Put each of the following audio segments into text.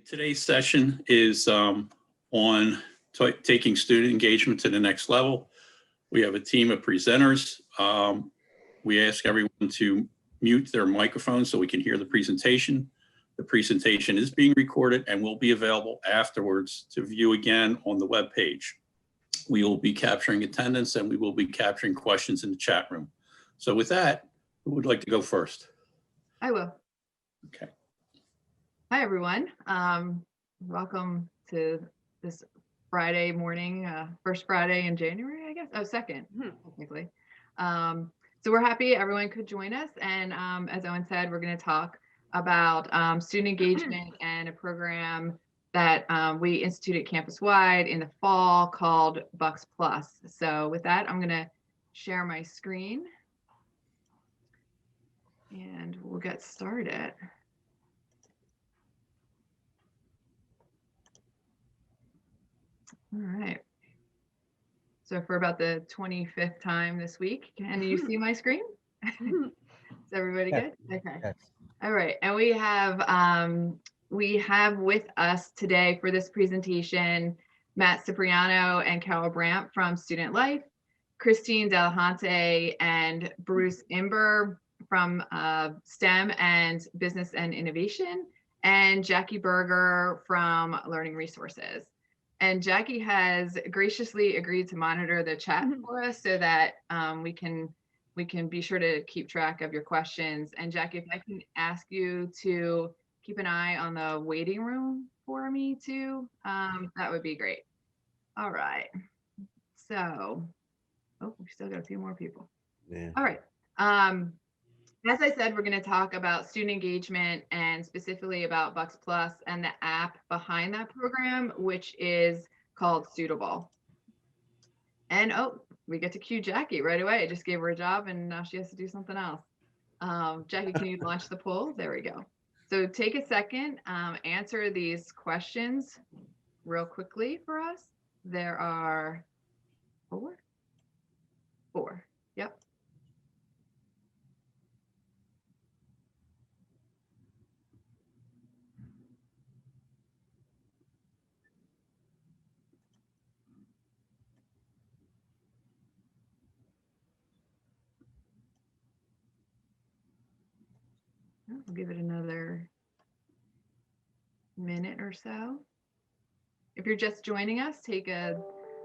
Today's session is on taking student engagement to the next level. We have a team of presenters. We ask everyone to mute their microphone so we can hear the presentation. The presentation is being recorded and will be available afterwards to view again on the web page. We will be capturing attendance and we will be capturing questions in the chat room. So with that, who would like to go first? I will. Okay. Hi, everyone. Welcome to this Friday morning, first Friday in January, I guess. Oh, second, technically. So we're happy everyone could join us. And as Owen said, we're going to talk about student engagement and a program that we instituted campus-wide in the fall called Bucks Plus. So with that, I'm going to share my screen and we'll get started. All right. So for about the 25th time this week, can you see my screen? Is everybody good? Okay. Yes. All right. And we have with us today for this presentation, Matt Cipriano and Carol Brandt from Student Life, Christine Delahante and Bruce Imber from STEM and Business and Innovation, and Jackie Berger from Learning Resources. And Jackie has graciously agreed to monitor the chat for us so that we can be sure to keep track of your questions. And Jackie, if I can ask you to keep an eye on the waiting room for me too, that would be great. All right. So, oh, we still got a few more people. Yeah. All right. As I said, we're going to talk about student engagement and specifically about Bucks Plus and the app behind that program, which is called Suitable. And oh, we get to cue Jackie right away. I just gave her a job and now she has to do something else. Jackie, can you launch the poll? There we go. So take a second, answer these questions real quickly for us. There are four. Yep. I'll give it another minute or so. If you're just joining us, take a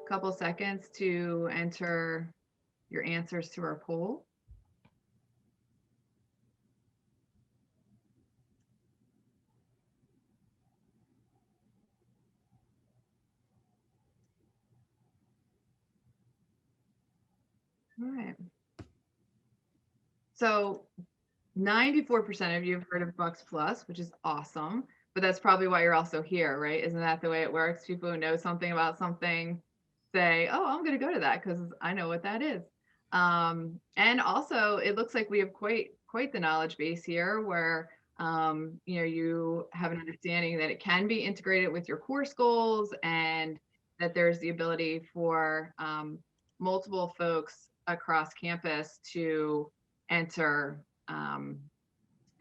couple seconds to enter your answers to our poll. All right. So 94% of you have heard of Bucks Plus, which is awesome, but that's probably why you're also here, right? Isn't that the way it works? People who know something about something say, oh, I'm going to go to that because I know what that is. And also it looks like we have quite the knowledge base here where you have an understanding that it can be integrated with your course goals and that there's the ability for multiple folks across campus to enter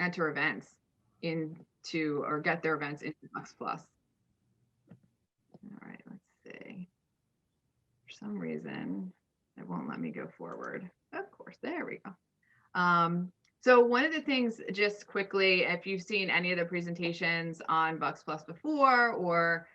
events into or get their events into Bucks Plus. All right, let's see. For some reason, it won't let me go forward. Of course, there we go. So one of the things, just quickly, if you've seen any of the presentations on Bucks Plus before, or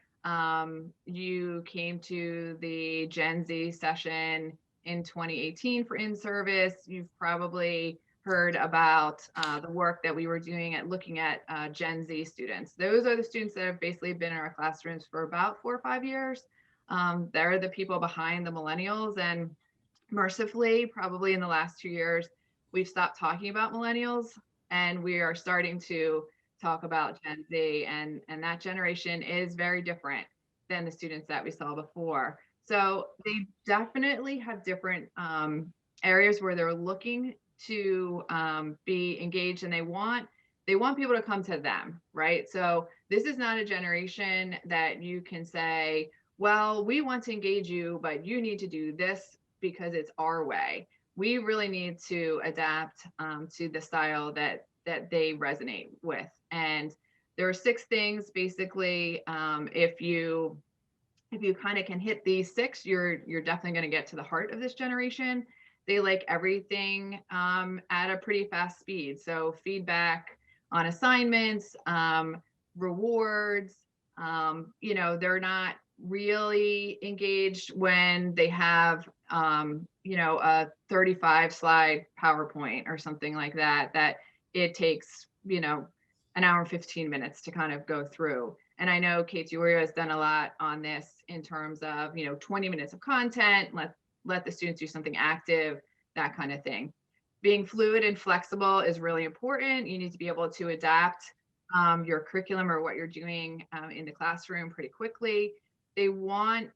you came to the Gen Z session in 2018 for in-service, you've probably heard about the work that we were doing at looking at Gen Z students. Those are the students that have basically been in our classrooms for about 4 or 5 years. They're the people behind the millennials, and mercifully, probably in the last 2 years, we've stopped talking about millennials and we are starting to talk about Gen Z, and that generation is very different than the students that we saw before. So they definitely have different areas where they're looking to be engaged, and they want people to come to them, right? So this is not a generation that you can say, well, we want to engage you, but you need to do this because it's our way. We really need to adapt to the style that they resonate with. And There are 6 things basically. If you kind of can hit these 6, you're definitely going to get to the heart of this generation. They like everything at a pretty fast speed. So feedback on assignments, rewards, they're not really engaged when they have, a 35 slide PowerPoint or something like that, that it takes, an hour and 15 minutes to kind of go through. And I know Katie Urio has done a lot on this in terms of, 20 minutes of content, let the students do something active, that kind of thing. Being fluid and flexible is really important. You need to be able to adapt your curriculum or what you're doing in the classroom pretty quickly. They want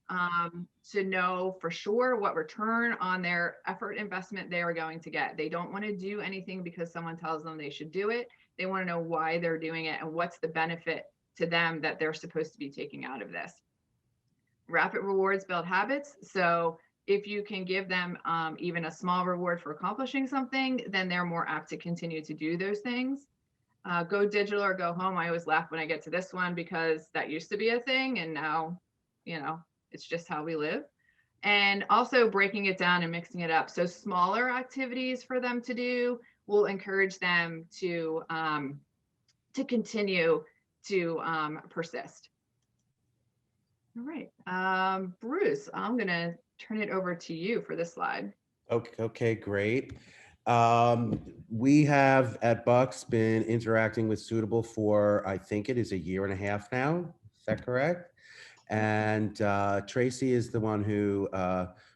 to know for sure what return on their effort investment they are going to get. They don't want to do anything because someone tells them they should do it. They want to know why they're doing it and what's the benefit to them that they're supposed to be taking out of this. Rapid rewards build habits. So if you can give them even a small reward for accomplishing something, then they're more apt to continue to do those things. Go digital or go home. I always laugh when I get to this one because that used to be a thing and now, it's just how we live. And also breaking it down and mixing it up. So smaller activities for them to do will encourage them to continue to persist. All right, Bruce, I'm gonna turn it over to you for this slide. Okay, great. We have at Bucks been interacting with Suitable for, I think it is 1.5 years now. Is that correct? And Tracy is the one who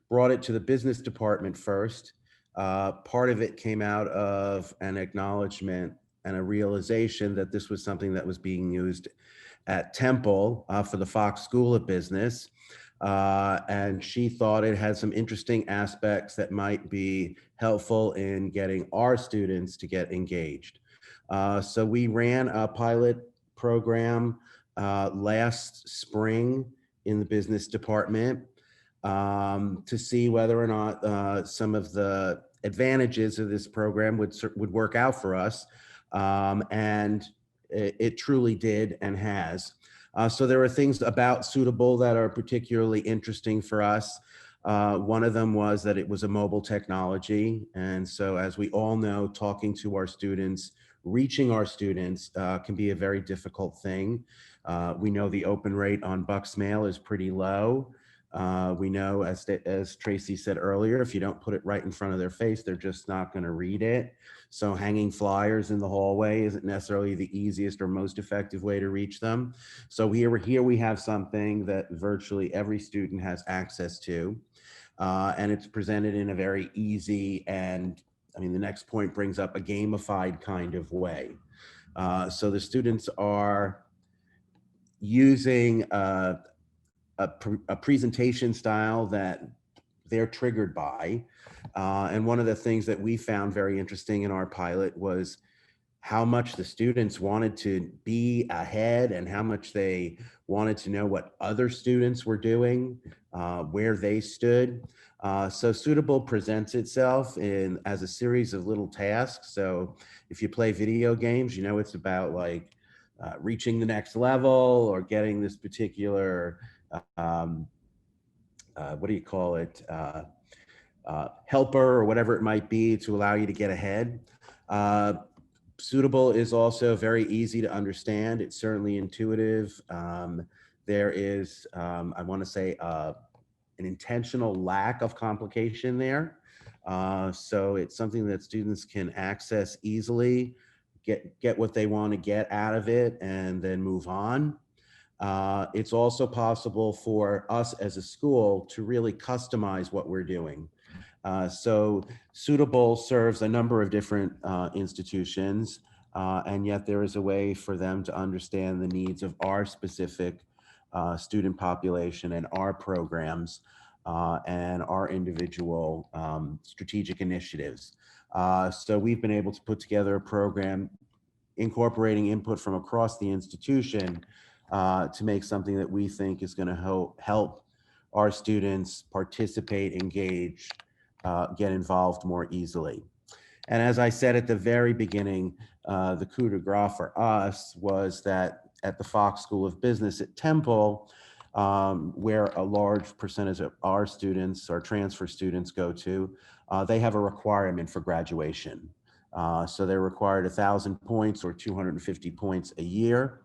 brought it to the business department first. Part of it came out of an acknowledgement and a realization that this was something that was being used at Temple for the Fox School of Business. And she thought it had some interesting aspects that might be helpful in getting our students to get engaged. So we ran a pilot program last spring in the business department to see whether or not some of the advantages of this program would work out for us. And it truly did and has. So there are things about Suitable that are particularly interesting for us. One of them was that it was a mobile technology. And so as we all know, talking to our students, reaching our students can be a very difficult thing. We know the open rate on Bucks Mail is pretty low. We know, as Tracy said earlier, if you don't put it right in front of their face, they're just not going to read it. So hanging flyers in the hallway isn't necessarily the easiest or most effective way to reach them. So here we have something that virtually every student has access to, and it's presented in a very easy and, I mean, the next point brings up a gamified kind of way. So the students are using a presentation style that they're triggered by. And one of the things that we found very interesting in our pilot was how much the students wanted to be ahead and how much they wanted to know what other students were doing, where they stood. So Suitable presents itself as a series of little tasks. So if you play video games, it's about like reaching the next level or getting this particular what do you call it? Helper or whatever it might be to allow you to get ahead. Suitable is also very easy to understand. It's certainly intuitive. There is, I want to say, an intentional lack of complication there. So it's something that students can access easily, get what they want to get out of it, and then move on. It's also possible for us as a school to really customize what we're doing. So Suitable serves a number of different institutions, and yet there is a way for them to understand the needs of our specific student population and our programs and our individual strategic initiatives. So we've been able to put together a program incorporating input from across the institution to make something that we think is going to help our students participate, engage, get involved more easily. And as I said at the very beginning, the coup de grace for us was that at the Fox School of Business at Temple, where a large percentage of our students, our transfer students go to, they have a requirement for graduation. So they're required 1,000 points or 250 points a year.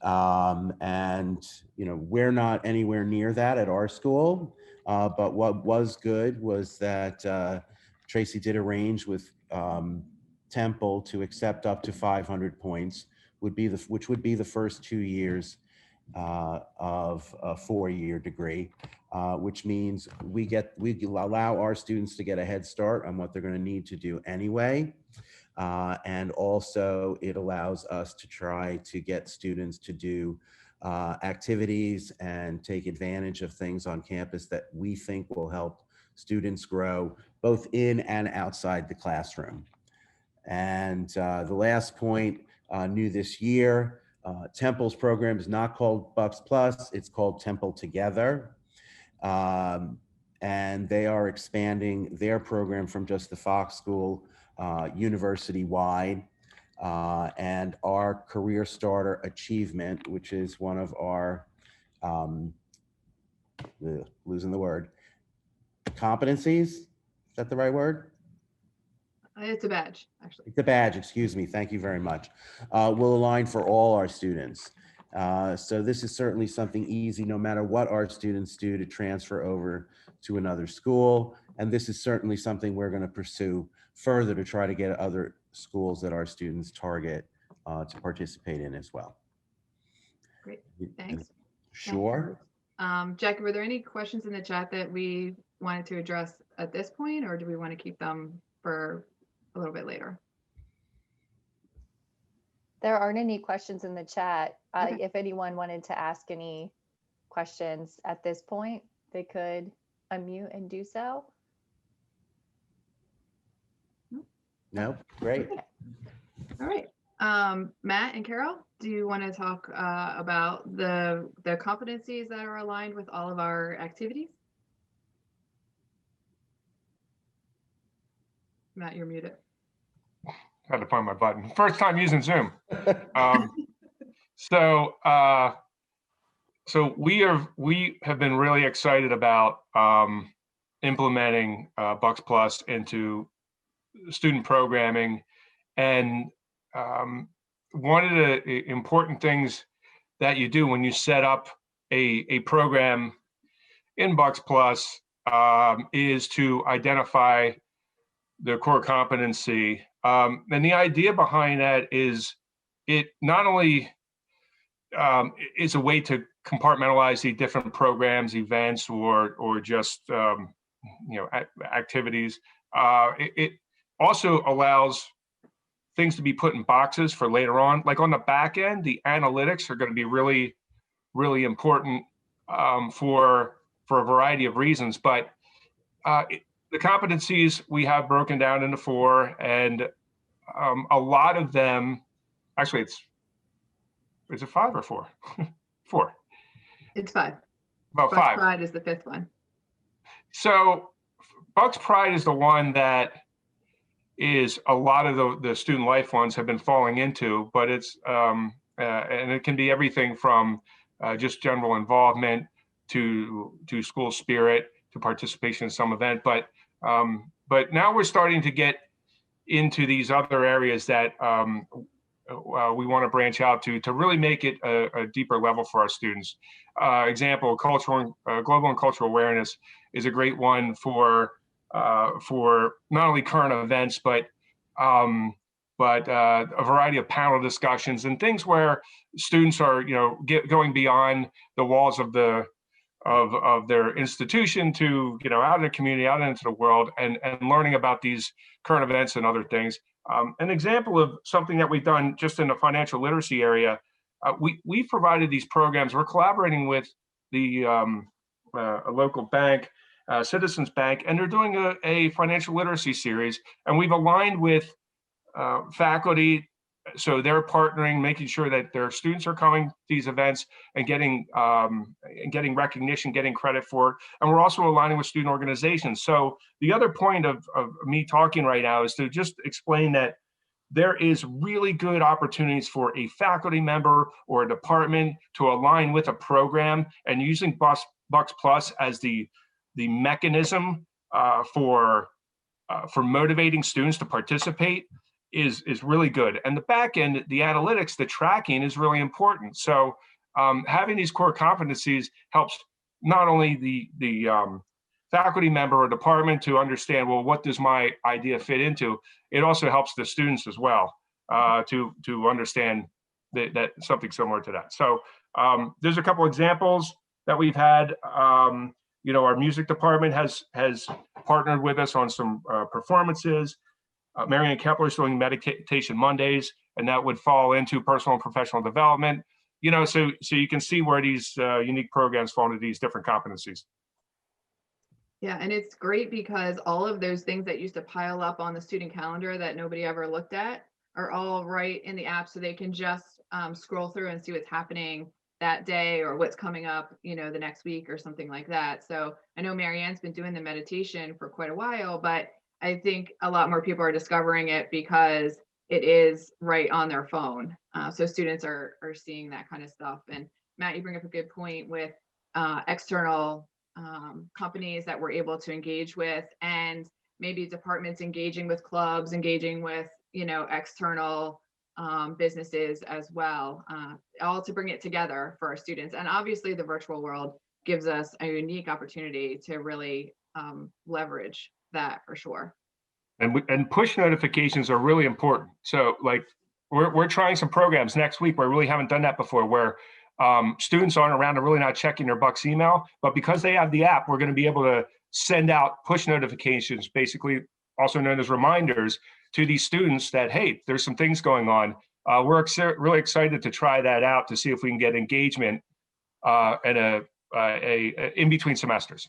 And, you know, we're not anywhere near that at our school. But what was good was that Tracy did arrange with Temple to accept up to 500 points, which would be the first 2 years of a 4-year degree, which means we allow our students to get a head start on what they're going to need to do anyway. And also it allows us to try to get students to do activities and take advantage of things on campus that we think will help students grow both in and outside the classroom. And the last point, new this year, Temple's program is not called Bucks Plus, it's called Temple Together. And they are expanding their program from just the Fox School university-wide. And our Career Starter Achievement, which is one of our, losing the word, competencies, is that the right word? It's a badge, actually. The badge, excuse me, thank you very much, will align for all our students. So this is certainly something easy, no matter what our students do, to transfer over to another school. And this is certainly something we're going to pursue further to try to get other schools that our students target to participate in as well. Great, thanks. Sure. Jackie, were there any questions in the chat that we wanted to address at this point, or do we want to keep them for a little bit later? There aren't any questions in the chat. Okay. If anyone wanted to ask any questions at this point, they could unmute and do so. No, great. Okay. All right. Matt and Carol, do you want to talk about the competencies that are aligned with all of our activities? Matt, you're muted. Had to find my button. First time using Zoom. So we have been really excited about implementing Bucks Plus into student programming, and one of the important things that you do when you set up a program in Bucks Plus is to identify the core competency. And the idea behind that is it not only is a way to compartmentalize the different programs, events, or just activities. It also allows things to be put in boxes for later on. Like on the back end, the analytics are going to be really, really important for a variety of reasons. But the competencies we have broken down into 4, and a lot of them, actually, is it 5 or 4? 4. It's 5. About Bucks 5. Pride is the 5th one. So Bucks Pride is the one that is a lot of the student life ones have been falling into, but it's and it can be everything from just general involvement to school spirit to participation in some event. But now we're starting to get into these other areas that we want to branch out to really make it a deeper level for our students. Example, global and cultural awareness is a great one for not only current events, but a variety of panel discussions and things where students are, going beyond the walls of their institution to, out in the community, out into the world, and learning about these current events and other things. An example of something that we've done just in the financial literacy area, we've provided these programs. We're collaborating with a local bank, Citizens Bank, and they're doing a financial literacy series. And we've aligned with faculty so they're partnering, making sure that their students are coming to these events and getting recognition, getting credit for it. And we're also aligning with student organizations. So the other point of me talking right now is to just explain that there is really good opportunities for a faculty member or a department to align with a program, and using Bucks Plus as the mechanism for motivating students to participate is really good. And the back end, the analytics, the tracking is really important. So having these core competencies helps not only the faculty member or department to understand, well, what does my idea fit into? It also helps the students as well to understand that something similar to that. So there's a couple examples that we've had. Our music department has partnered with us on some performances. Marianne Kepler is doing Meditation Mondays, and that would fall into personal and professional development. So you can see where these unique programs fall into these different competencies. Yeah, and it's great because all of those things that used to pile up on the student calendar that nobody ever looked at are all right in the app, so they can just scroll through and see what's happening that day or what's coming up, the next week or something like that. So I know Marianne's been doing the meditation for quite a while, but I think a lot more people are discovering it because it is right on their phone. So students are seeing that kind of stuff. And Matt, you bring up a good point with external companies that we're able to engage with, and maybe departments engaging with clubs, engaging with, external businesses as well, all to bring it together for our students. And obviously the virtual world gives us a unique opportunity to really leverage that for sure. And push notifications are really important. So like we're trying some programs next week where we really haven't done that before, where students aren't around and really not checking their Bucks email, but because they have the app, we're going to be able to send out push notifications, basically also known as reminders, to these students that, hey, there's some things going on. We're really excited to try that out to see if we can get engagement in between semesters.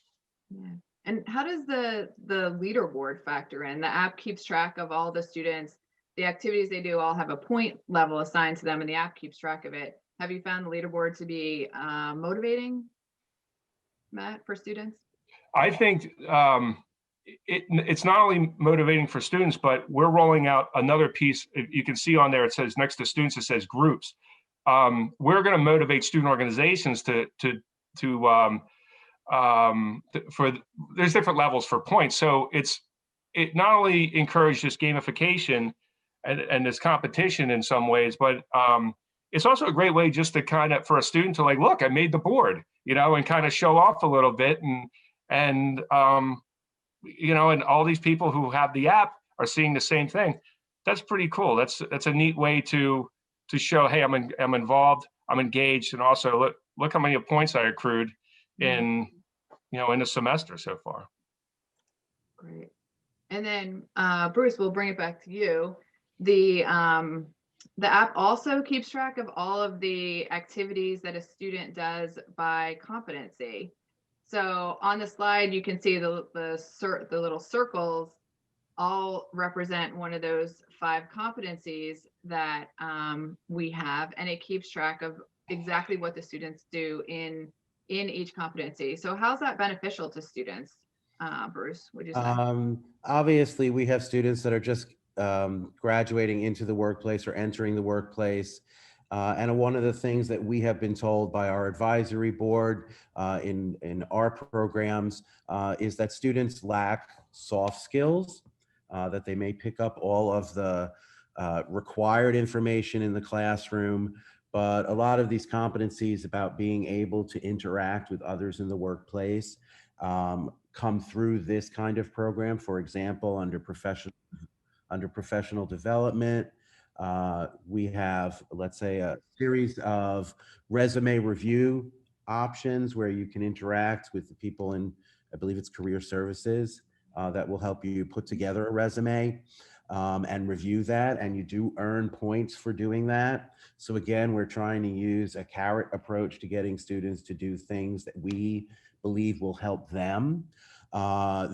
Yeah. And how does the leaderboard factor in? The app keeps track of all the students, the activities they do all have a point level assigned to them, and the app keeps track of it. Have you found the leaderboard to be motivating, Matt, for students? I think it's not only motivating for students, but we're rolling out another piece. You can see on there, it says next to students, it says groups. We're going to motivate student organizations there's different levels for points. So it not only encourages gamification and this competition in some ways, but it's also a great way just to kind of, for a student to like, look, I made the board, and kind of show off a little bit. And all these people who have the app are seeing the same thing. That's pretty cool. That's a neat way to show, hey, I'm involved, I'm engaged, and also look how many points I accrued in a semester so far. Great. And then Bruce, we'll bring it back to you. The app also keeps track of all of the activities that a student does by competency. So on the slide, you can see the little circles all represent one of those 5 competencies that we have, and it keeps track of exactly what the students do in each competency. So how's that beneficial to students, Bruce, would you say? Obviously, we have students that are just graduating into the workplace or entering the workplace. And one of the things that we have been told by our advisory board in our programs is that students lack soft skills, that they may pick up all of the required information in the classroom, but a lot of these competencies about being able to interact with others in the workplace come through this kind of program. For example, under professional development, we have, let's say, a series of resume review options where you can interact with the people in, I believe it's career services, that will help you put together a resume and review that. And you do earn points for doing that. So again, we're trying to use a carrot approach to getting students to do things that we believe will help them.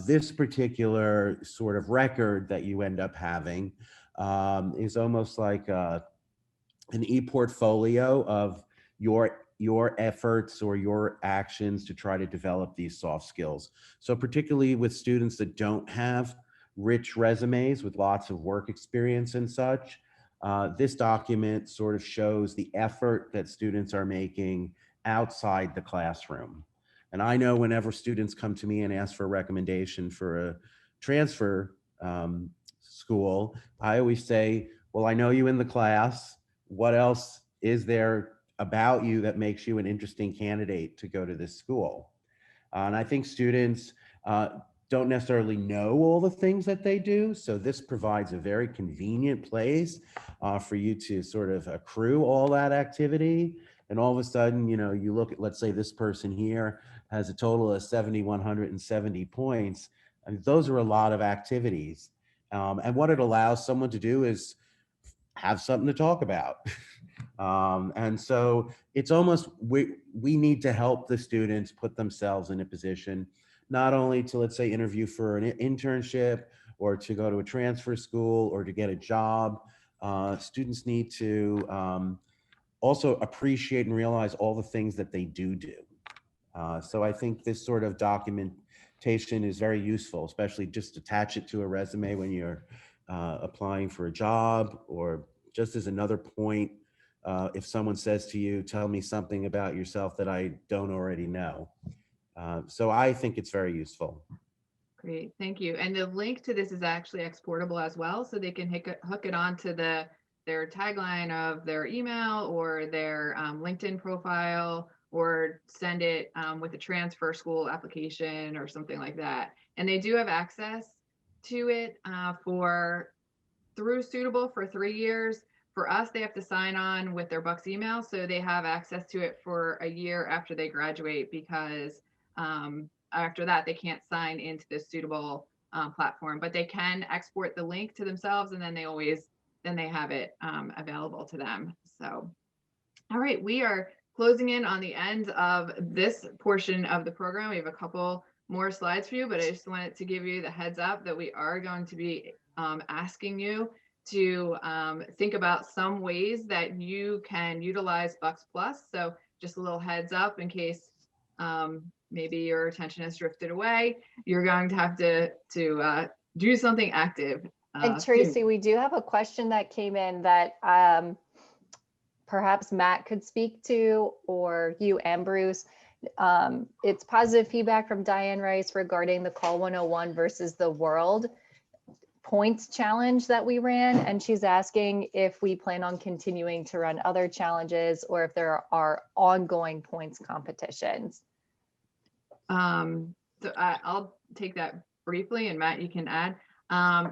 This particular sort of record that you end up having is almost like an e-portfolio of your efforts or your actions to try to develop these soft skills. So particularly with students that don't have rich resumes with lots of work experience and such, this document sort of shows the effort that students are making outside the classroom. And I know whenever students come to me and ask for a recommendation for a transfer school, I always say, well, I know you in the class. What else is there about you that makes you an interesting candidate to go to this school? And I think students don't necessarily know all the things that they do. So this provides a very convenient place for you to sort of accrue all that activity. And all of a sudden, you know, you look at, let's say this person here has a total of 7,170 points. And those are a lot of activities. And what it allows someone to do is have something to talk about. And so it's almost, we need to help the students put themselves in a position, not only to, let's say, interview for an internship or to go to a transfer school or to get a job. Students need to also appreciate and realize all the things that they do. So I think this sort of documentation is very useful, especially just attach it to a resume when you're applying for a job, or just as another point, if someone says to you, tell me something about yourself that I don't already know. So I think it's very useful. Great, thank you. And the link to this is actually exportable as well, so they can hook it onto their tagline of their email or their LinkedIn profile, or send it with a transfer school application or something like that. And they do have access to it through Suitable for 3 years. For us, they have to sign on with their Bucks email, so they have access to it for a year after they graduate, because after that they can't sign into the Suitable platform, but they can export the link to themselves, and then they have it available to them. So, all right, we are closing in on the end of this portion of the program. We have a couple more slides for you, but I just wanted to give you the heads up that we are going to be asking you to think about some ways that you can utilize Bucks Plus. So just a little heads up in case maybe your attention has drifted away. You're going to have to do something active. And Tracy, we do have a question that came in that perhaps Matt could speak to, or you and Bruce. It's positive feedback from Diane Rice regarding the Call 101 versus the World points challenge that we ran, and she's asking if we plan on continuing to run other challenges or if there are ongoing points competitions. So I'll take that briefly, and Matt, you can add.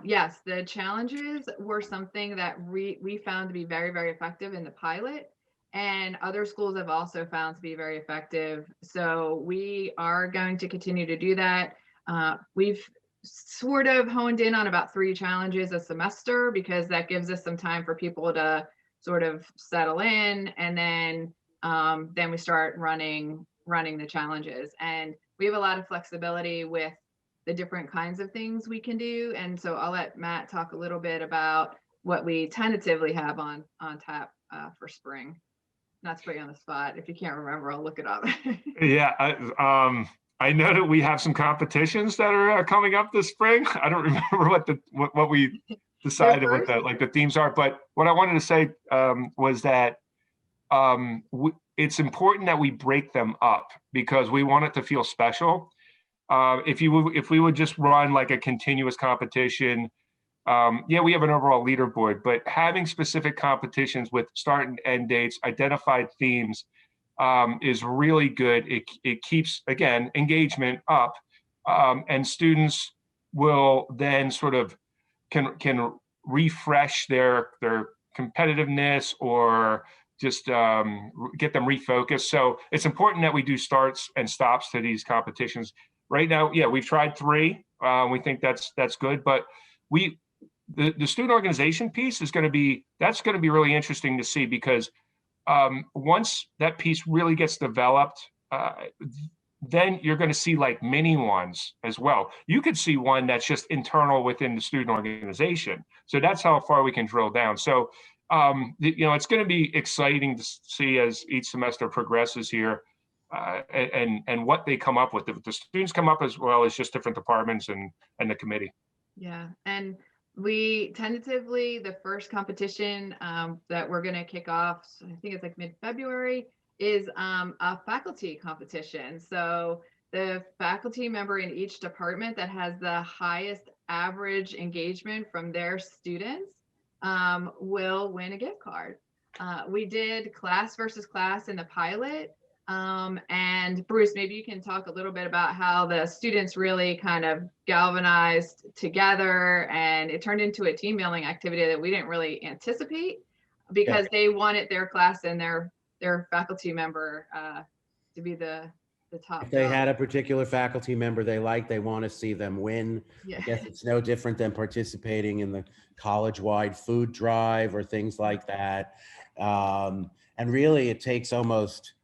Yes, the challenges were something that we found to be very, very effective in the pilot, and other schools have also found to be very effective. So we are going to continue to do that. We've sort of honed in on about 3 challenges a semester, because that gives us some time for people to sort of settle in, and then we start running the challenges. And we have a lot of flexibility with the different kinds of things we can do. And so I'll let Matt talk a little bit about what we tentatively have on tap for spring. Not to put you on the spot. If you can't remember, I'll look it up. Yeah, I know that we have some competitions that are coming up this spring. I don't remember what we decided what the themes are, but what I wanted to say was that it's important that we break them up, because we want it to feel special. If we would just run like a continuous competition, yeah, we have an overall leaderboard, but having specific competitions with start and end dates, identified themes, is really good. It keeps, again, engagement up, and students will then sort of can refresh their competitiveness, or just get them refocused. So it's important that we do starts and stops to these competitions. Right now, yeah, we've tried 3. We think that's good, but the student organization piece is going to be really interesting to see, because once that piece really gets developed, then you're going to see like mini ones as well. You could see one that's just internal within the student organization. So that's how far we can drill down. So It's going to be exciting to see as each semester progresses here, and what they come up with. The students come up, as well as just different departments and the committee. Yeah, and we tentatively, the first competition that we're going to kick off, so I think it's like mid-February, is a faculty competition. So the faculty member in each department that has the highest average engagement from their students will win a gift card. We did class versus class in the pilot. And Bruce, maybe you can talk a little bit about how the students really kind of galvanized together, and it turned into a team building activity that we didn't really anticipate, because they wanted their class and their faculty member to be the top. If they had a particular faculty member they like, they want to see them win. Yeah. I guess it's no different than participating in the college-wide food drive or things like that. And really, it takes almost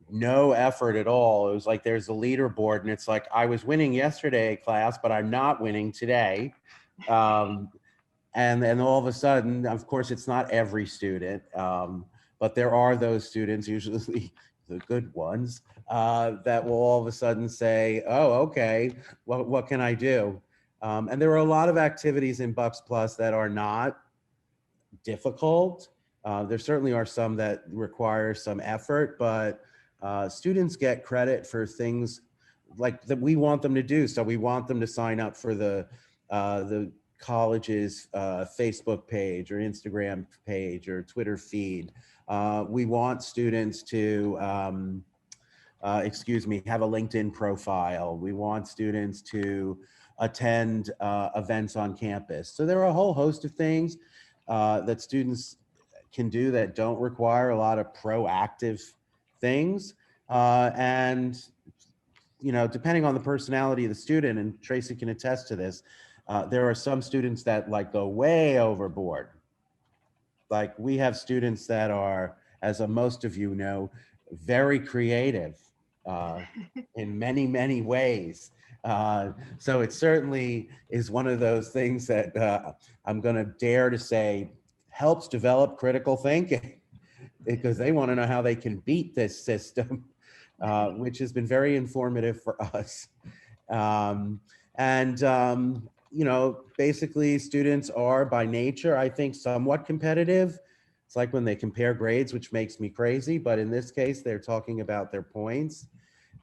no effort at all. It was like there's a leaderboard, and it's like, I was winning yesterday class, but I'm not winning today. And then all of a sudden, of course, it's not every student, but there are those students, usually the good ones, that will all of a sudden say, oh, okay, well, what can I do? And there are a lot of activities in Bucks Plus that are not difficult. There certainly are some that require some effort, but students get credit for things like that we want them to do. So we want them to sign up for the college's Facebook page or Instagram page or Twitter feed. We want students to, have a LinkedIn profile. We want students to attend events on campus. So there are a whole host of things that students can do that don't require a lot of proactive things. And, depending on the personality of the student, and Tracy can attest to this, there are some students that go way overboard. Like, we have students that are, as most of you know, very creative in many, many ways. So it certainly is one of those things that I'm going to dare to say helps develop critical thinking, because they want to know how they can beat this system, which has been very informative for us. Basically, students are by nature, I think, somewhat competitive. It's like when they compare grades, which makes me crazy, but in this case, they're talking about their points.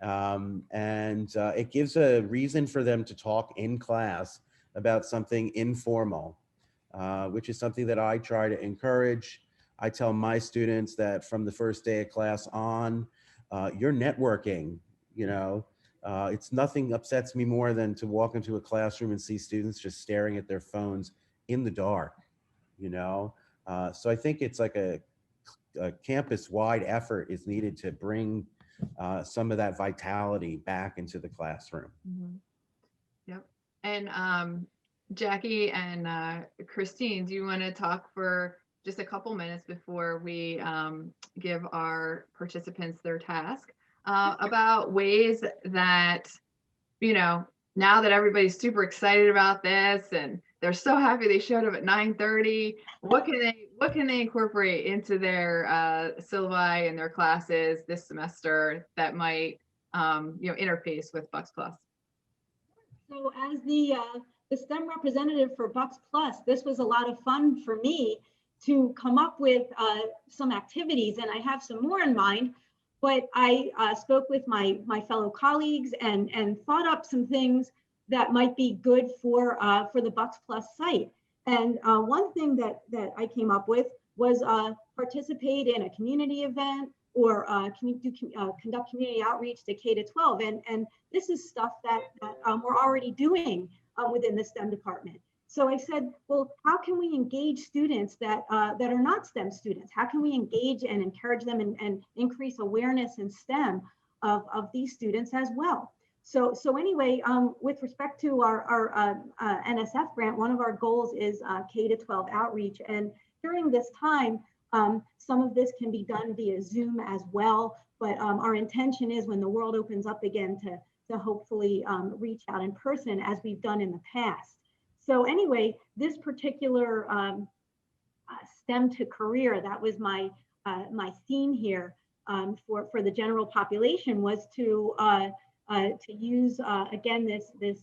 It gives a reason for them to talk in class about something informal, which is something that I try to encourage. I tell my students that from the first day of class on, you're networking. It's nothing upsets me more than to walk into a classroom and see students just staring at their phones in the dark, So I think it's like a campus-wide effort is needed to bring some of that vitality back into the classroom. Mm-hmm. Yep. And Jackie and Christine, do you want to talk for just a couple minutes before we give our participants their task about ways that, now that everybody's super excited about this and they're so happy they showed up at 9:30, what can they incorporate into their syllabi and their classes this semester that might interface with Bucks Plus? So as the STEM representative for Bucks Plus, this was a lot of fun for me to come up with some activities, and I have some more in mind, but I spoke with my fellow colleagues and thought up some things that might be good for the Bucks Plus site. And one thing that I came up with was participate in a community event or conduct community outreach to K to 12. And this is stuff that we're already doing within the STEM department. So I said, well, how can we engage students that are not STEM students? How can we engage and encourage them and increase awareness in STEM of these students as well? So anyway, with respect to our NSF grant, one of our goals is K to 12 outreach. And during this time, some of this can be done via Zoom as well. But our intention is when the world opens up again to hopefully reach out in person as we've done in the past. So anyway, this particular STEM to career. That was my my theme here for the general population, was to use again this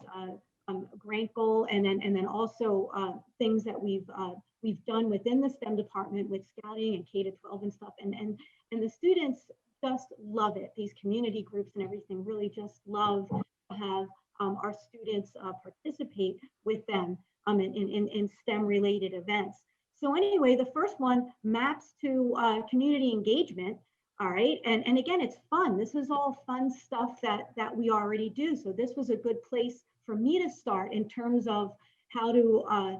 grant goal, and then also things that we've done within the STEM department with scouting and K-12 and stuff, and the students just love it. These community groups and everything really just love to have our students participate with them in STEM related events. So anyway, the first one maps to community engagement. All right, and again, it's fun. This is all fun stuff that we already do. So this was a good place for me to start in terms of how to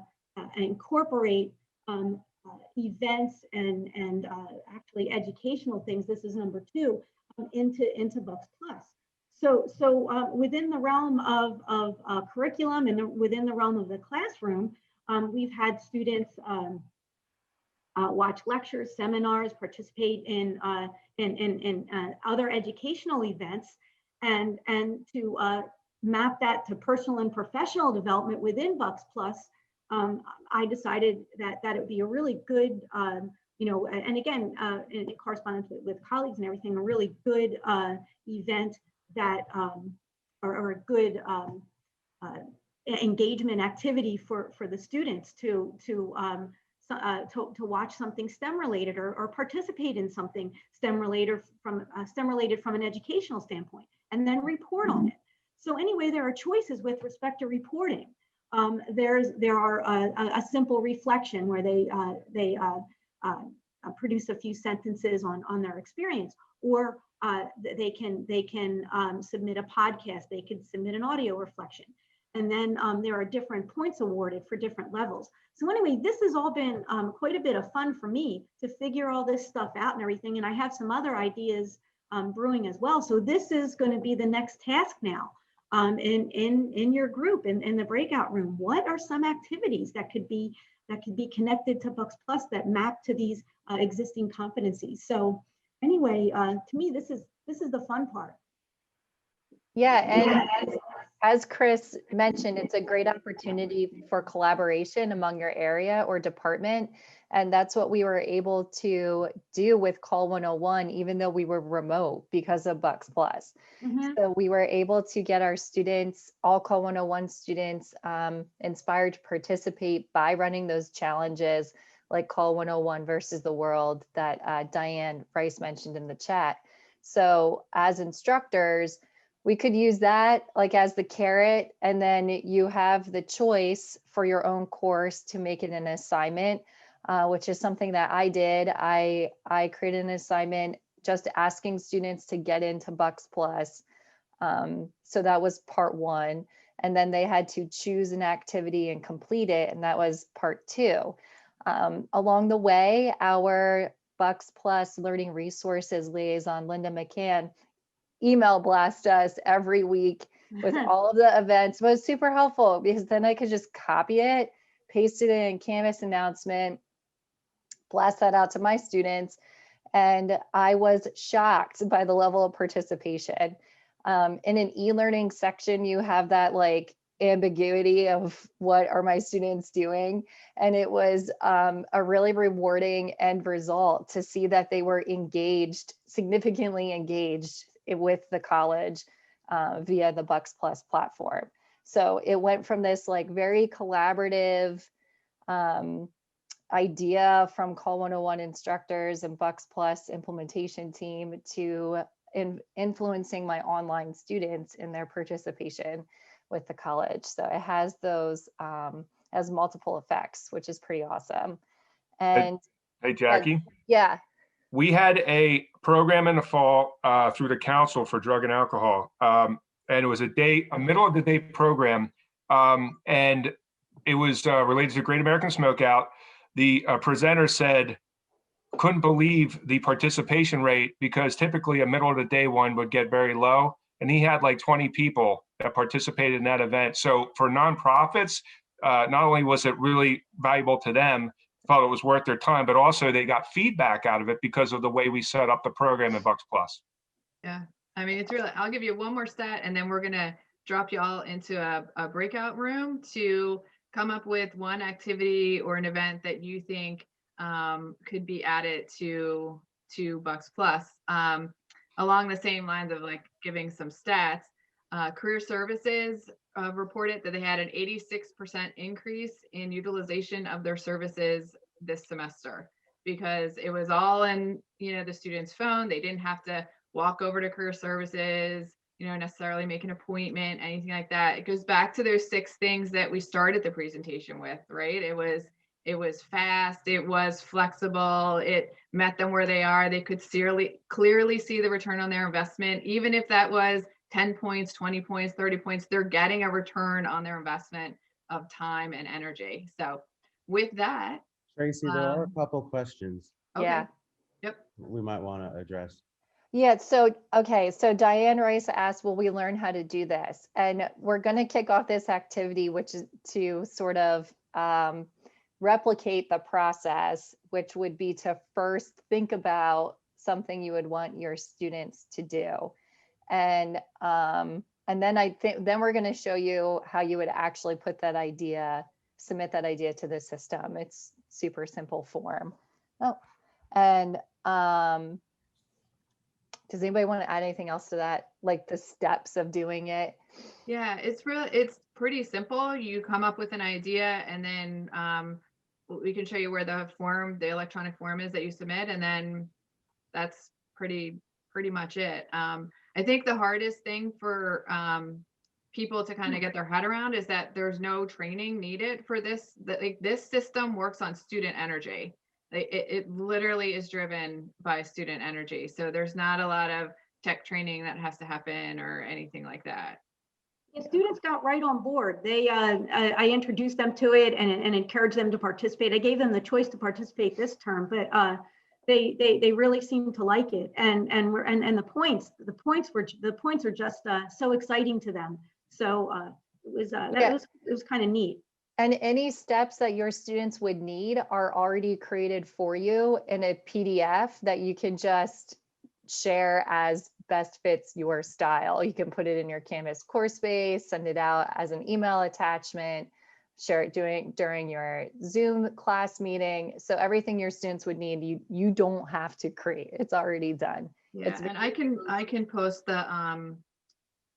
incorporate events and actually educational things. This is number 2 into Bucks Plus. So within the realm of curriculum and within the realm of the classroom, we've had students watch lectures, seminars, participate in other educational events, and to map that to personal and professional development within Bucks Plus. I decided that it would be a really good, and again, in correspondence with colleagues and everything, a really good event that, or a good engagement activity for the students to watch something STEM related, or participate in something STEM related from an educational standpoint, and then report on it. So anyway, there are choices with respect to reporting. There are a simple reflection where they produce a few sentences on their experience, or they can submit a podcast. They could submit an audio reflection. And then there are different points awarded for different levels. So anyway, this has all been quite a bit of fun for me to figure all this stuff out and everything. And I have some other ideas brewing as well. So this is going to be the next task now in your group, in the breakout room. What are some activities that could be connected to Bucks Plus that map to these existing competencies? So anyway, to me, this is the fun part. Yeah, and as Chris mentioned, it's a great opportunity for collaboration among your area or department. And that's what we were able to do with Call 101, even though we were remote because of Bucks Plus. So we were able to get our students, all Call 101 students, inspired to participate by running those challenges like Call 101 versus the world that Diane Rice mentioned in the chat. So as instructors, we could use that like as the carrot, and then you have the choice for your own course to make it an assignment, which is something that I did. I created an assignment just asking students to get into Bucks Plus. So that was part 1. And then they had to choose an activity and complete it. And that was part 2. Along the way, our Bucks Plus Learning Resources Liaison, Linda McCann, email blast us every week with all of the events. It was super helpful because then I could just copy it, paste it in Canvas announcement, blast that out to my students. And I was shocked by the level of participation. In an e-learning section, you have that like ambiguity of what are my students doing. And it was a really rewarding end result to see that they were engaged, significantly engaged with the college via the Bucks Plus platform. So it went from this like very collaborative idea from Call 101 instructors and Bucks Plus implementation team to influencing my online students in their participation with the college. So it has those has multiple effects, which is pretty awesome. And hey Jackie. Yeah. We had a program in the fall through the Council for Drug and Alcohol, and it was a middle of the day program, and it was related to Great American Smokeout. The presenter said, couldn't believe the participation rate because typically a middle of the day one would get very low, and he had like 20 people that participated in that event. So for nonprofits, not only was it really valuable to them, thought it was worth their time, but also they got feedback out of it because of the way we set up the program at Bucks Plus. Yeah, I mean, it's really, I'll give you one more stat and then we're gonna drop you all into a breakout room to come up with one activity or an event that you think could be added to Bucks Plus. Along the same lines of like giving some stats, career services reported that they had an 86% increase in utilization of their services this semester, because it was all in, the student's phone. They didn't have to walk over to career services, necessarily make an appointment, anything like that. It goes back to those 6 things that we started the presentation with, right? It was fast, it was flexible, it met them where they are. They could clearly see the return on their investment. Even if that was 10 points, 20 points, 30 points, they're getting a return on their investment of time and energy. So with that, Tracy, there are a couple questions okay. Yeah. Yep. we might want to address. Yeah, so, okay, so Diane Rice asked, will we learn how to do this? And we're going to kick off this activity, which is to sort of replicate the process, which would be to first think about something you would want your students to do. And then then we're going to show you how you would actually put that idea, submit that idea to the system. It's super simple form. Oh, and does anybody want to add anything else to that? Like the steps of doing it? Yeah, it's pretty simple. You come up with an idea, and then we can show you where the electronic form is that you submit, and then that's pretty much it. I think the hardest thing for people to kind of get their head around is that there's no training needed for this. This system works on student energy. It literally is driven by student energy. So there's not a lot of tech training that has to happen or anything like that. The students got right on board. I introduced them to it and encouraged them to participate. I gave them the choice to participate this term, but they really seem to like it. And the points are just so exciting to them. So it was kind of neat. And any steps that your students would need are already created for you in a PDF that you can just share as best fits your style. You can put it in your Canvas course space, send it out as an email attachment, share it during your Zoom class meeting. So everything your students would need, you don't have to create. It's already done. Yeah, and I can post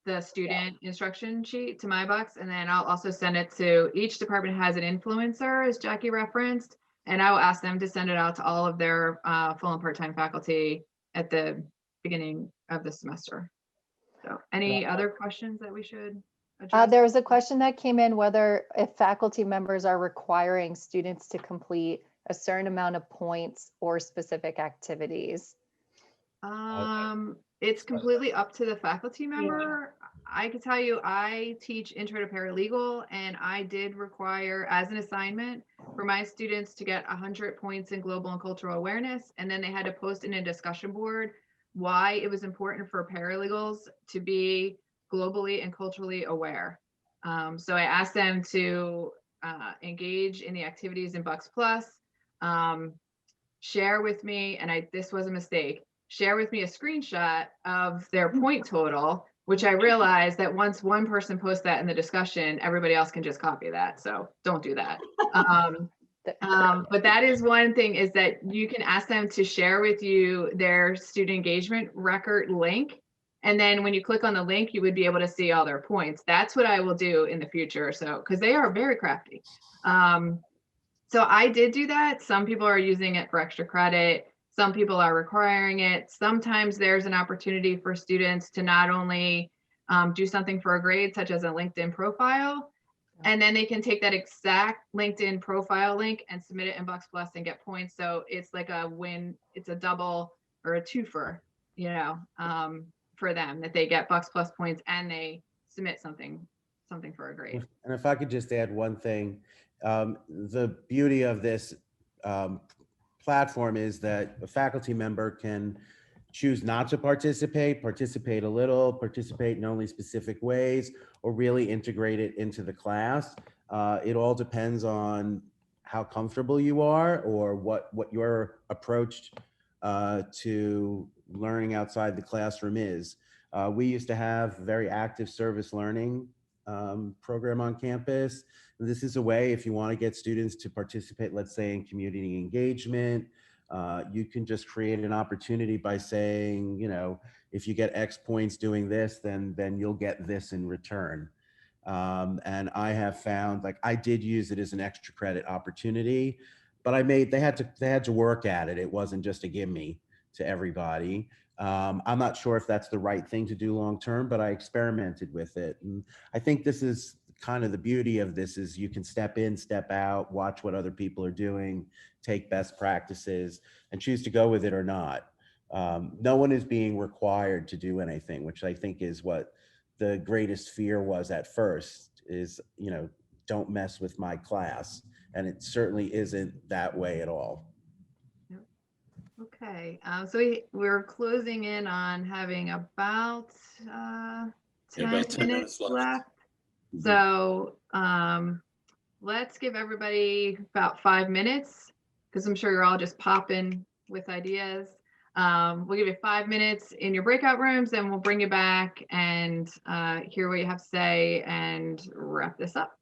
the student instruction sheet to my box, and then I'll also send it to each department. Has an influencer, as Jackie referenced, and I will ask them to send it out to all of their full and part-time faculty at the beginning of the semester. So any other questions that we should address? There was a question that came in whether if faculty members are requiring students to complete a certain amount of points or specific activities. It's completely up to the faculty member. I can tell you, I teach intro to paralegal, and I did require as an assignment for my students to get 100 points in global and cultural awareness. And then they had to post in a discussion board why it was important for paralegals to be globally and culturally aware. So I asked them to engage in the activities in Bucks Plus, share with me, and this was a mistake, share with me a screenshot of their point total, which I realized that once one person posts that in the discussion, everybody else can just copy that. So don't do that. But that is one thing, is that you can ask them to share with you their student engagement record link. And then when you click on the link, you would be able to see all their points. That's what I will do in the future. So, because they are very crafty. So I did do that. Some people are using it for extra credit. Some people are requiring it. Sometimes there's an opportunity for students to not only do something for a grade, such as a LinkedIn profile, and then they can take that exact LinkedIn profile link and submit it in Bucks Plus and get points. So it's like a win. It's a double or a twofer, for them, that they get Bucks Plus points and they submit something for a grade. And if I could just add one thing, the beauty of this platform is that a faculty member can choose not to participate a little, participate in only specific ways, or really integrate it into the class. It all depends on how comfortable you are, or what your approach to learning outside the classroom is. We used to have very active service learning program on campus. And this is a way, if you want to get students to participate, let's say in community engagement, you can just create an opportunity by saying, you know, if you get X points doing this, then you'll get this in return. And I have found, like, I did use it as an extra credit opportunity, but they had to work at it. It wasn't just a gimme to everybody. I'm not sure if that's the right thing to do long term, but I experimented with it. And I think this is kind of the beauty of this, is you can step in, step out, watch what other people are doing, take best practices, and choose to go with it or not. No one is being required to do anything, which I think is what the greatest fear was at first, is, you know, don't mess with my class. And it certainly isn't that way at all. Okay, so we're closing in on having about 10 about 10 minutes minutes left. left. So let's give everybody about 5 minutes, because I'm sure you're all just popping with ideas. We'll give you 5 minutes in your breakout rooms, and we'll bring you back and hear what you have to say and wrap this up.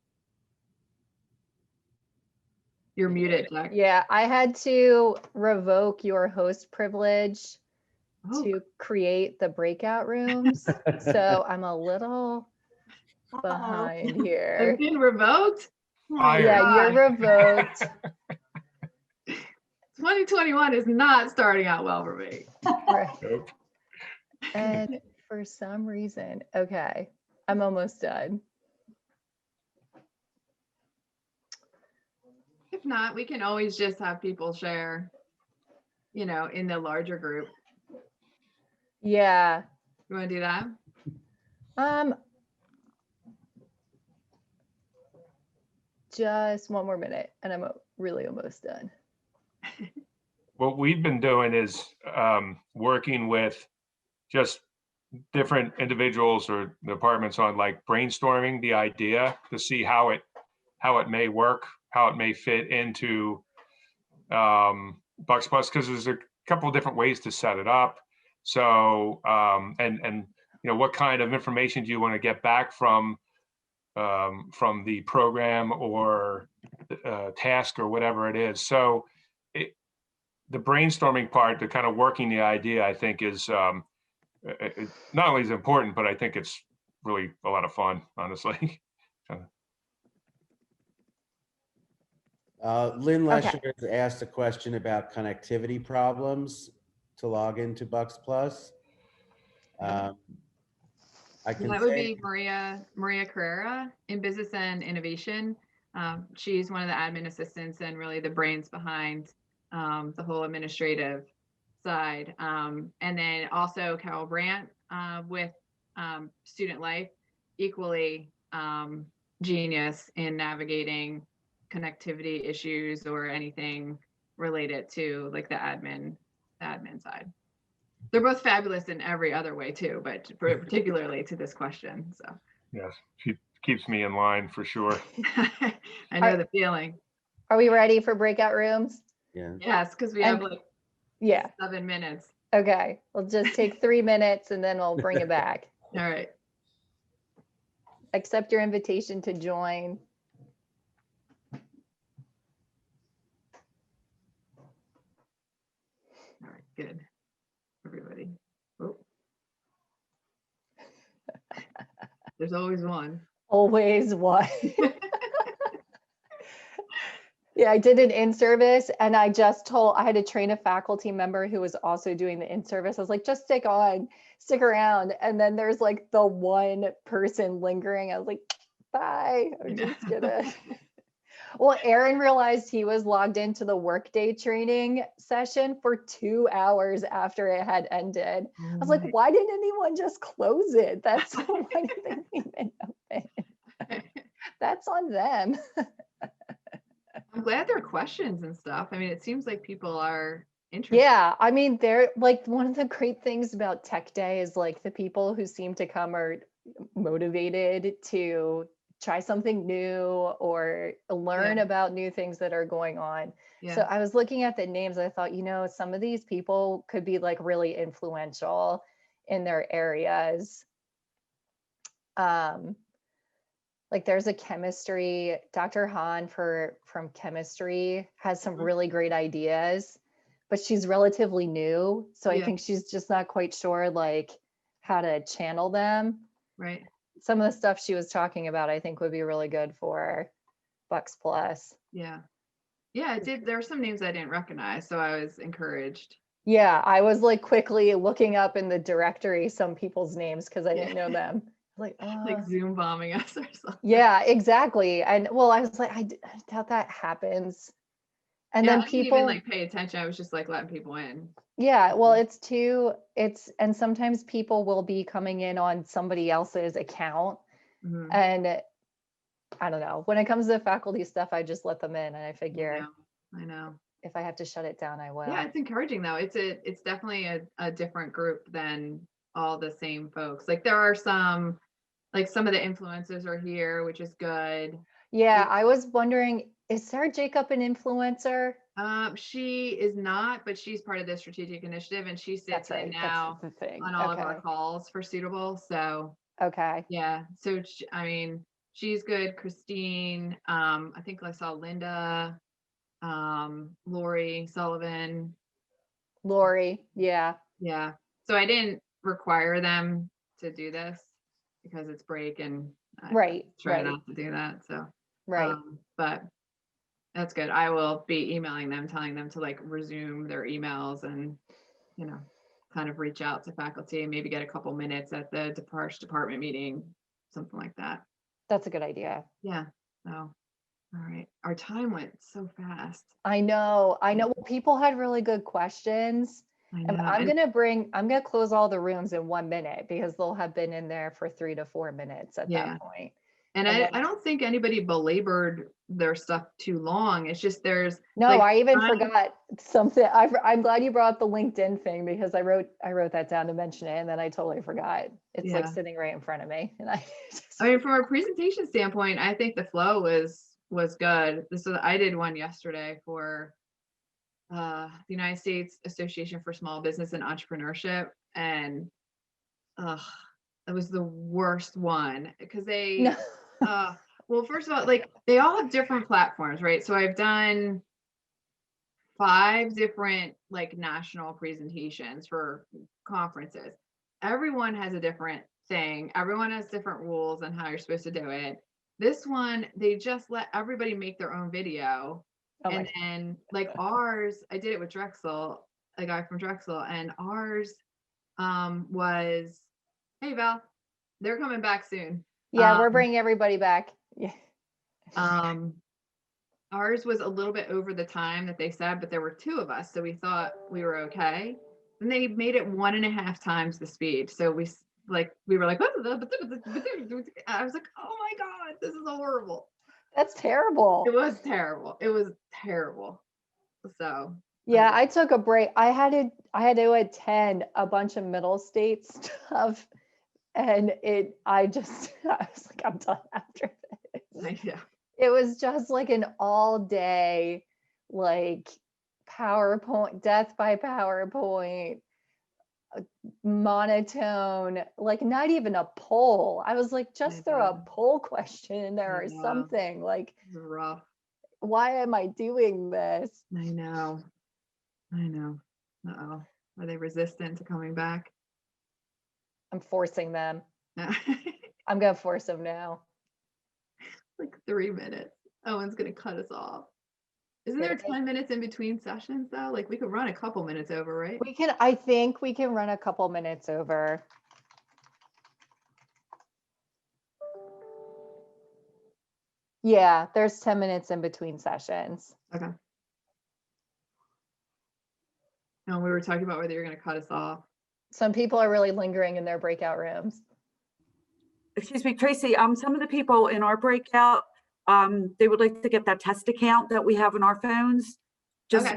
You're muted, Jack. Yeah, I had to revoke your host privilege to create the breakout rooms. So I'm a little behind here. I've been revoked. Fired. Yeah, you're revoked. 2021 is not starting out well for me. Right. Nope. And for some reason, okay, I'm almost done. If not, we can always just have people share, you know, in the larger group. Yeah. You want to do that? Just one more minute and I'm really almost done. What we've been doing is working with just different individuals or departments on, like, brainstorming the idea to see how it may work, how it may fit into Bucks Plus, because there's a couple of different ways to set it up. So and you know, what kind of information do you want to get back from the program or task or whatever it is. So the brainstorming part, the kind of working the idea, I think is it not only is important, but I think it's really a lot of fun, honestly. Lynn Okay. Lesher has asked a question about connectivity problems to log into Bucks Plus. I can That would say, be Maria Carrera in Business and Innovation. She's one of the admin assistants and really the brains behind the whole administrative side. And then also Carol Brandt with Student Life, equally genius in navigating connectivity issues or anything related to, like, the admin side. They're both fabulous in every other way too, but particularly to this question. So Yes, she keeps me in line for sure. I know the feeling. Are we ready for breakout rooms? yeah. Yes, because we have like 7 minutes. Okay, we'll just take 3 minutes and then we'll bring it back. All right. Accept your invitation to join. All right, good. Everybody. Oh. There's always one. Always one. Yeah, I did an in-service and I had to train a faculty member who was also doing the in-service. I was like, just stick around. And then there's like the one person lingering. I was like, bye. I'm just gonna. Well, Aaron realized he was logged into the Workday training session for 2 hours after it had ended. I was like, why didn't anyone just close it? That's why didn't they even open? That's on them. I'm glad there are questions and stuff. I mean, it seems like people are interested. Yeah, I mean, they're like, one of the great things about Tech Day is like the people who seem to come are motivated to try something new or learn about new things that are going on. Yeah. So I was looking at the names. I thought, you know, some of these people could be like really influential in their areas. Like there's a chemistry, Dr. Hahn from chemistry has some really great ideas, but she's relatively new. So I Yeah. think she's just not quite sure like how to channel them. Right. Some of the stuff she was talking about, I think would be really good for Bucks Plus. Yeah. Yeah, it did. There were some names I didn't recognize, so I was encouraged. Yeah, I was like quickly looking up in the directory some people's names because I didn't Yeah. know them. Like, Like Zoom bombing us or something. yeah, exactly. And well, I was like, I doubt that happens. And Yeah, then I didn't even people, like pay attention. I was just like letting people in. yeah, well, and sometimes people will be coming in on somebody else's account. Mhm. And I don't know, when it comes to faculty stuff, I just let them in and I I figure know. I know. if I have to shut it down, I will. Yeah, it's encouraging though. It's definitely a different group than all the same folks. Like there are some, like some of the influencers are here, which is good. Yeah, I was wondering, is Sarah Jacob an influencer? She is not, but she's part of the strategic initiative and she That's sits in right. now That's the thing. on all of Okay. our calls for Suitable. So Okay. yeah, so I mean, she's good. Christine, I think I saw Linda, Lori Sullivan. Lori. Yeah. Yeah. So I didn't require them to do this because it's break and I Right. try Right. not to do that. So, Right. but that's good. I will be emailing them, telling them to like resume their emails and, you know, kind of reach out to faculty and maybe get a couple minutes at the department meeting, something like that. That's a good idea. Yeah. So, all right. Our time went so fast. I know. Well, people had really good questions. I And know. I'm gonna close all the rooms in 1 minute because they'll have been in there for 3 to 4 minutes at Yeah. that point. And And I then- don't think anybody belabored their stuff too long. It's just there's No, like I even time- forgot something. I'm glad you brought up the LinkedIn thing because I wrote that down to mention it and then I totally forgot. It's like Yeah. sitting right in front of me. And I mean, from a presentation standpoint, I think the flow was good. I did one yesterday for the United States Association for Small Business and Entrepreneurship, and it was the worst one because they No. well, first of all, like they all have different platforms, right? So I've done 5 different like national presentations for conferences. Everyone has a different thing. Everyone has different rules on how you're supposed to do it. This one, they just let everybody make their own video. Oh my And then like ours, I did it with Drexel, a guy from Drexel, and ours was, hey Val, they're coming back soon. Yeah, we're bringing everybody back. Yeah. Ours was a little bit over the time that they said, but there were 2 of us, so we thought we were okay. And they made it 1.5 times the speed. So we were like, I was like, oh my God, this is horrible. That's terrible. It was terrible. It was terrible. So Yeah, I took a break. I had to attend a bunch of middle state stuff and I was like, I'm done after this. yeah. It was just like an all day, like PowerPoint, death by PowerPoint, monotone, like not even a poll. I was like, just throw a poll question in there or something. Like, it was rough. Why am I doing this? I know. Uh-oh. Are they resistant to coming back? I'm forcing them. No. I'm gonna force them now. Like 3 minutes. Owen's gonna cut us off. Isn't there 10 minutes in between sessions though? Like we could run a couple minutes over, right? I think we can run a couple minutes over. Yeah, there's 10 minutes in between sessions. Okay. No, we were talking about whether you're gonna cut us off. Some people are really lingering in their breakout rooms. Excuse me, Tracy, some of the people in our breakout, they would like to get that test account that we have on our phones, just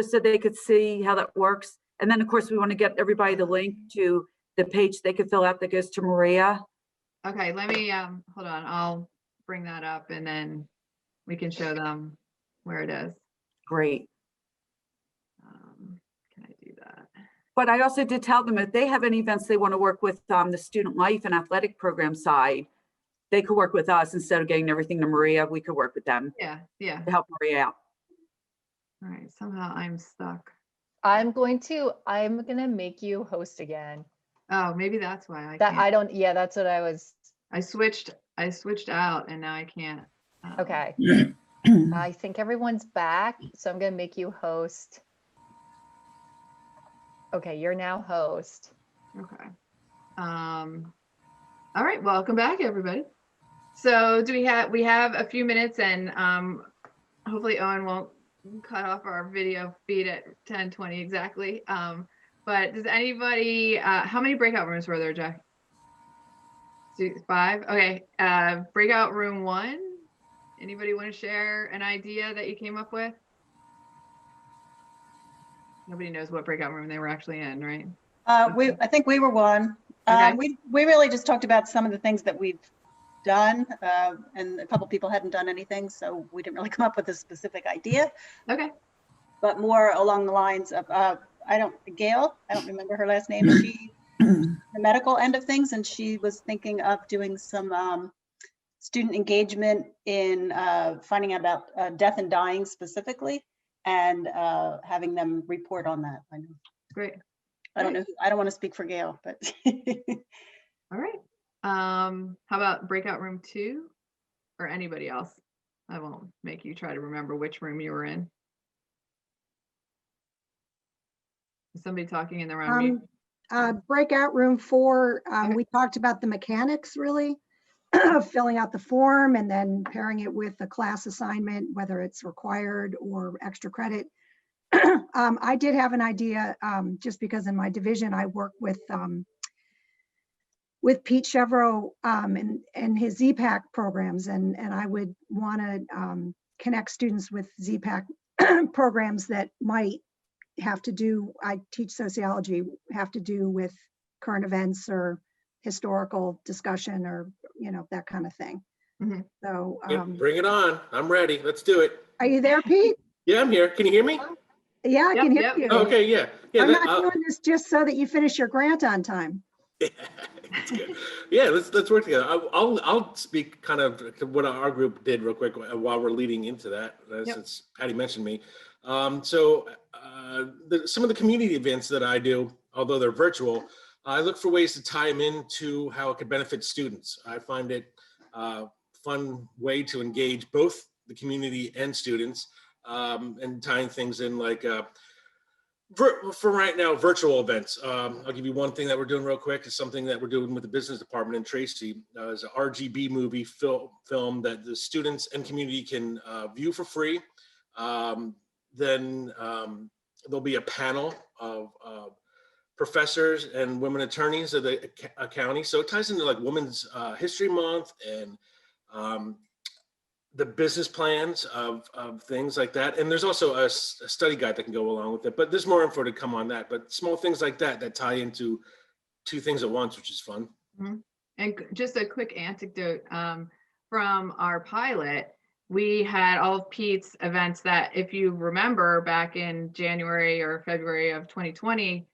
so they could see how that works. And then of course we want to get everybody the link to the page they could fill out that goes to Maria. Okay, let me hold on. I'll bring that up and then we can show them where it is. Great. Can I do that? But I also did tell them if they have any events they want to work with the student life and athletic program side, they could work with us instead of getting everything to Maria. We could work with them Yeah, yeah. to help Maria out. All right, somehow I'm stuck. I'm gonna make you host again. Oh, maybe that's why I That I can't. don't, yeah, that's what I was, I switched out and now I can't. okay. I think everyone's back, so I'm gonna make you host. Okay, you're now host. Okay. All right, welcome back, everybody. So we have a few minutes, and hopefully Owen won't cut off our video feed at 10:20 exactly. But does anybody, how many breakout rooms were there, Jack? 5? Okay. Breakout room 1. Anybody want to share an idea that you came up with? Nobody knows what breakout room they were actually in, right? I think we were one. Okay. We really just talked about some of the things that we've done, and a couple people hadn't done anything, so we didn't really come up with a specific idea, Okay. but more along the lines of, Gail, I don't remember her last name. She, the medical end of things, and she was thinking of doing some student engagement in finding out about death and dying specifically, and having them report on that. I know. Great. I don't know. I don't want to speak for Gail, but All right. How about breakout room 2 or anybody else? I won't make you try to remember which room you were in. Is somebody talking in their own mute? Breakout room 4, Okay. we talked about the mechanics really of filling out the form and then pairing it with a class assignment, whether it's required or extra credit. I did have an idea, just because in my division I work with Pete Chevreau and his ZPAC programs, and I would want to connect students with ZPAC programs that might have to do, I teach sociology, have to do with current events or historical discussion or, that kind of thing. Mhm. So, Yeah, bring it on. I'm ready. Let's do it. are you there, Pete? Yeah, I'm here. Can you hear me? Yeah, I Yep, can hear yep. you. Oh, okay, yeah. Yeah, I'm not doing this just so that you finish your grant on time. that's good. Yeah, let's work together. I'll speak kind of to what our group did real quick while we're leading into that, since Patty mentioned me. Some of the community events that I do, although they're virtual, I look for ways to tie them into how it could benefit students. I find it a fun way to engage both the community and students, and tying things in like for right now, virtual events. I'll give you one thing that we're doing real quick. It's something that we're doing with the business department in Tracy. It's an RGB movie film that the students and community can view for free. Then there'll be a panel of professors and women attorneys of the county. So it ties into like Women's History Month and the business plans of things like that. And there's also a study guide that can go along with it, but there's more info to come on that, but small things like that tie into 2 things at once, which is fun. Mhm. And just a quick anecdote from our pilot, we had all of Pete's events that, if you remember, back in January or February of 2020,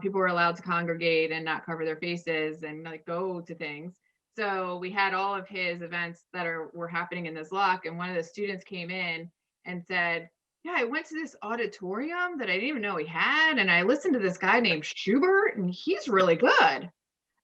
people were allowed to congregate and not cover their faces and like go to things. So we had all of his events that were happening in this lock, and one of the students came in and said, yeah, I went to this auditorium that I didn't even know he had, and I listened to this guy named Schubert, and he's really good.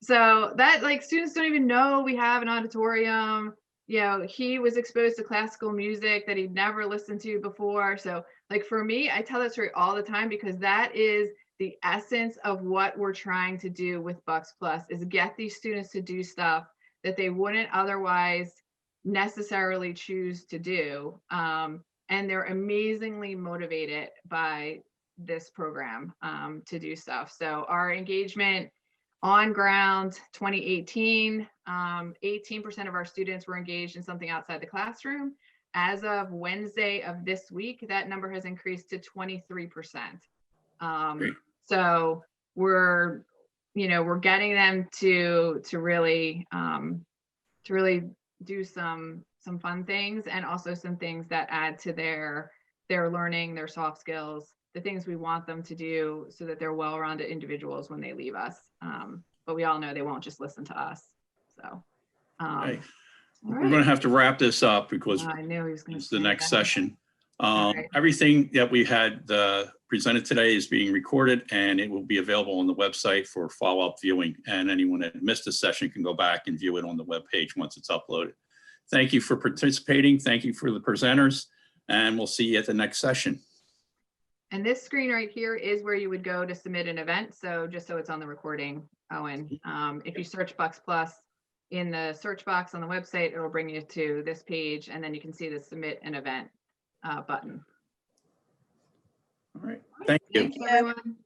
So that, like, students don't even know we have an auditorium. He was exposed to classical music that he'd never listened to before. So like for me, I tell that story all the time because that is the essence of what we're trying to do with Bucks Plus, is get these students to do stuff that they wouldn't otherwise necessarily choose to do. And they're amazingly motivated by this program to do stuff. So our engagement on ground 2018, 18% of our students were engaged in something outside the classroom. As of Wednesday of this week, that number has increased to 23%. So we're getting them to really do some fun things, and also some things that add to their learning, their soft skills, the things we want them to do so that they're well-rounded individuals when they leave us. But we all know they won't just listen to us. So Hey, All We're right. going to have to wrap this up because I knew he was going to it's the next session. right. Everything that we had presented today is being recorded and it will be available on the website for follow-up viewing. And anyone that missed a session can go back and view it on the webpage once it's uploaded. Thank you for participating. Thank you for the presenters, and we'll see you at the next session. And this screen right here is where you would go to submit an event. So just so it's on the recording, Owen, if you search Bucks Plus in the search box on the website, it'll bring you to this page, and then you can see the submit an event button. All right. Thank you. Thank you, everyone.